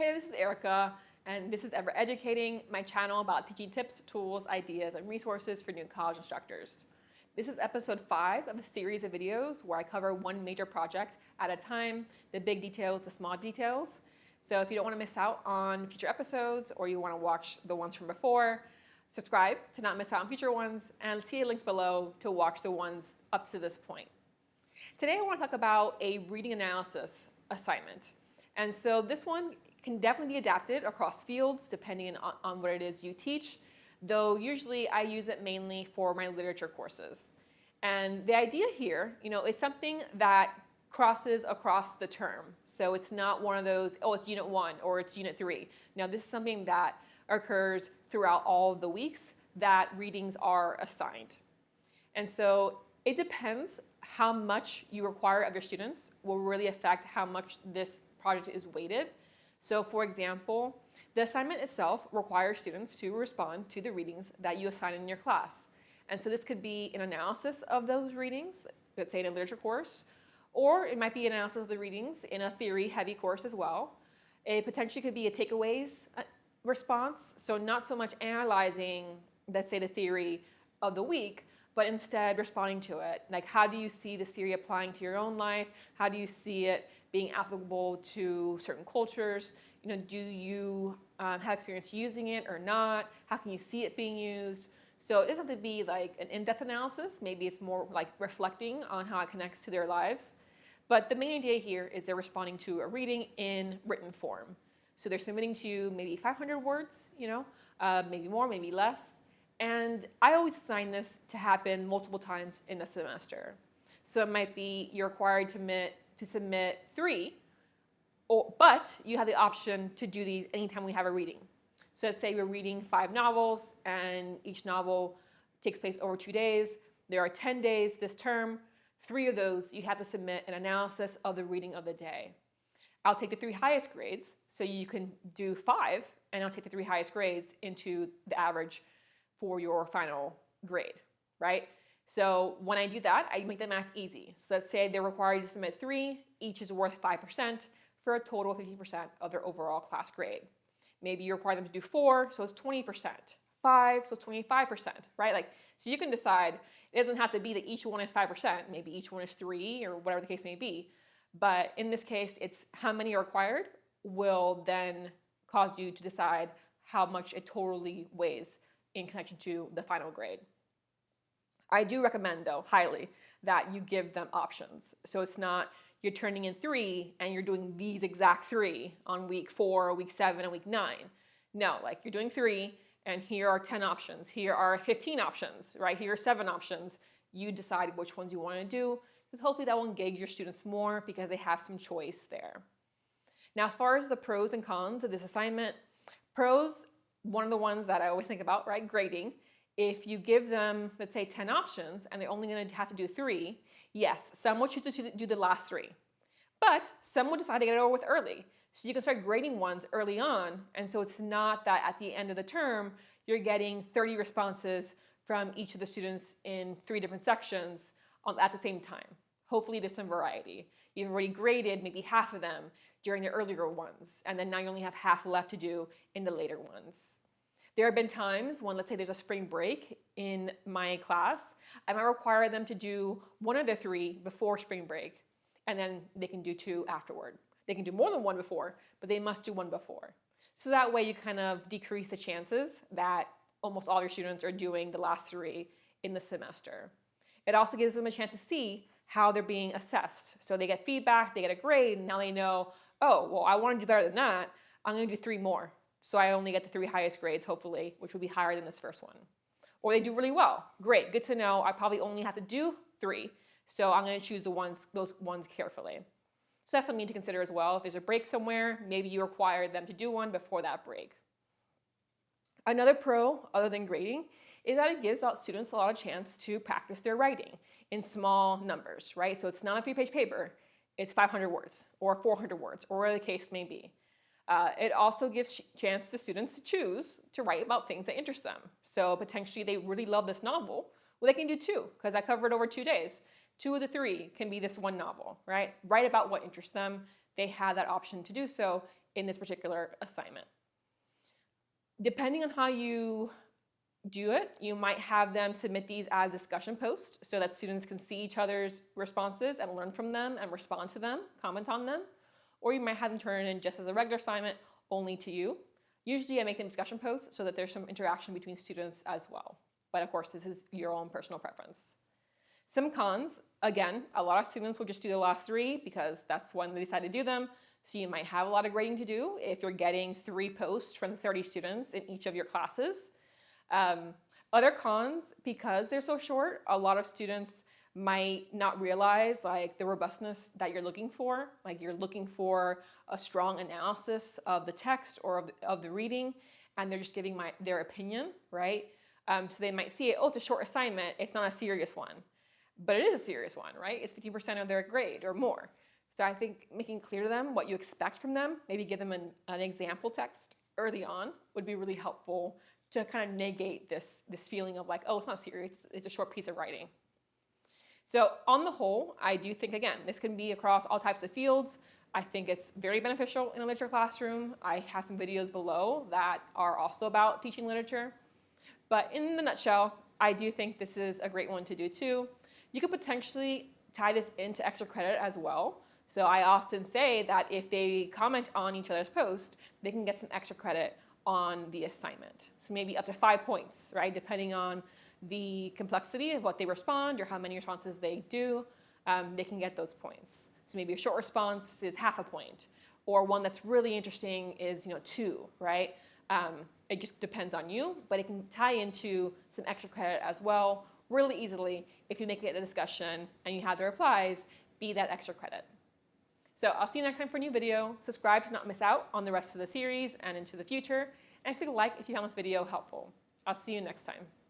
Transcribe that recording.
Hey, this is Erica, and this is Ever Educating, my channel about teaching tips, tools, ideas, and resources for new college instructors. This is episode 5 of a series of videos where I cover one major project at a time, the big details, the small details. So if you don't want to miss out on future episodes or you want to watch the ones from before, subscribe to not miss out on future ones, and see links below to watch the ones up to this point. Today I want to talk about a reading analysis assignment. And so this one can definitely be adapted across fields depending on what it is you teach, though usually I use it mainly for my literature courses. And the idea here, it's something that crosses across the term. So it's not one of those, oh, it's unit 1 or it's unit 3. Now this is something that occurs throughout all of the weeks that readings are assigned. And so it depends how much you require of your students will really affect how much this project is weighted. So for example, the assignment itself requires students to respond to the readings that you assign in your class. And so this could be an analysis of those readings, let's say in a literature course, or it might be an analysis of the readings in a theory-heavy course as well. It potentially could be a takeaways response, so not so much analyzing, let's say, the theory of the week, but instead responding to it. Like, how do you see this theory applying to your own life? How do you see it being applicable to certain cultures? Do you have experience using it or not? How can you see it being used? So it doesn't have to be like an in-depth analysis. Maybe it's more like reflecting on how it connects to their lives. But the main idea here is they're responding to a reading in written form. So they're submitting to you maybe 500 words, maybe more, maybe less. And I always assign this to happen multiple times in a semester. So it might be you're required to submit 3, but you have the option to do these anytime we have a reading. So let's say we're reading 5 novels and each novel takes place over 2 days. There are 10 days this term. 3 of those you have to submit an analysis of the reading of the day. I'll take the 3 highest grades, so you can do 5, and I'll take the 3 highest grades into the average for your final grade, right? So when I do that, I make the math easy. So let's say they're required to submit 3, each is worth 5% for a total of 50% of their overall class grade. Maybe you require them to do 4, so it's 20%. 5, so it's 25%, right? So you can decide, it doesn't have to be that each one is 5%, maybe each one is 3 or whatever the case may be. But in this case, it's how many are required will then cause you to decide how much it totally weighs in connection to the final grade. I do recommend, though, highly, that you give them options. So it's not you're turning in 3 and you're doing these exact 3 on week 4, week 7, and week 9. No, you're doing 3 and here are 10 options. Here are 15 options, right? Here are 7 options. You decide which ones you want to do, because hopefully that will engage your students more because they have some choice there. Now, as far as the pros and cons of this assignment, pros, one of the ones that I always think about, right, grading. If you give them, let's say, 10 options and they're only going to have to do 3, yes, some will choose to do the last 3. But some will decide to get it over with early. So you can start grading ones early on, and so it's not that at the end of the term, you're getting 30 responses from each of the students in 3 different sections at the same time. Hopefully there's some variety. You've already graded maybe half of them during the earlier ones, and then now you only have half left to do in the later ones. There have been times when, let's say there's a spring break in my class, I might require them to do 1 of the 3 before spring break, and then they can do 2 afterward. They can do more than 1 before, but they must do 1 before. So that way you kind of decrease the chances that almost all your students are doing the last 3 in the semester. It also gives them a chance to see how they're being assessed. So they get feedback, they get a grade, and now they know, oh, well, I want to do better than that. I'm going to do 3 more. So I only get the 3 highest grades, hopefully, which will be higher than this first one. Or they do really well. Great, good to know. I probably only have to do 3. So I'm going to choose those ones carefully. So that's something to consider as well. If there's a break somewhere, maybe you require them to do 1 before that break. Another pro, other than grading, is that it gives students a lot of chance to practice their writing in small numbers, right? So it's not a 3-page paper. It's 500 words or 400 words or whatever the case may be. It also gives chance to students to choose to write about things that interest them. So potentially they really love this novel. Well, they can do 2 because I covered over 2 days. 2 of the 3 can be this one novel, right? Write about what interests them. They have that option to do so in this particular assignment. Depending on how you do it, you might have them submit these as discussion posts so that students can see each other's responses and learn from them and respond to them, comment on them. Or you might have them turn it in just as a regular assignment only to you. Usually I make them discussion posts so that there's some interaction between students as well. But of course, this is your own personal preference. Some cons, again, a lot of students will just do the last 3 because that's when they decide to do them. So you might have a lot of grading to do if you're getting 3 posts from 30 students in each of your classes. Other cons, because they're so short, a lot of students might not realize like the robustness that you're looking for. Like you're looking for a strong analysis of the text or of the reading, and they're just giving their opinion, right? So they might see it, oh, it's a short assignment, it's not a serious one. But it is a serious one, right? It's 50% of their grade or more. So I think making clear to them what you expect from them, maybe give them an example text early on would be really helpful to kind of negate this feeling of like, oh, it's not serious, it's a short piece of writing. So on the whole, I do think, again, this can be across all types of fields. I think it's very beneficial in a literature classroom. I have some videos below that are also about teaching literature. But in the nutshell, I do think this is a great one to do too. You could potentially tie this into extra credit as well. So I often say that if they comment on each other's post, they can get some extra credit on the assignment. So maybe up to 5 points, right? Depending on the complexity of what they respond or how many responses they do, they can get those points. So maybe a short response is half a point, or one that's really interesting is 2, right? It just depends on you, but it can tie into some extra credit as well really easily if you make it a discussion and you have the replies be that extra credit. So I'll see you next time for a new video. Subscribe to not miss out on the rest of the series and into the future, and click like if you found this video helpful. I'll see you next time.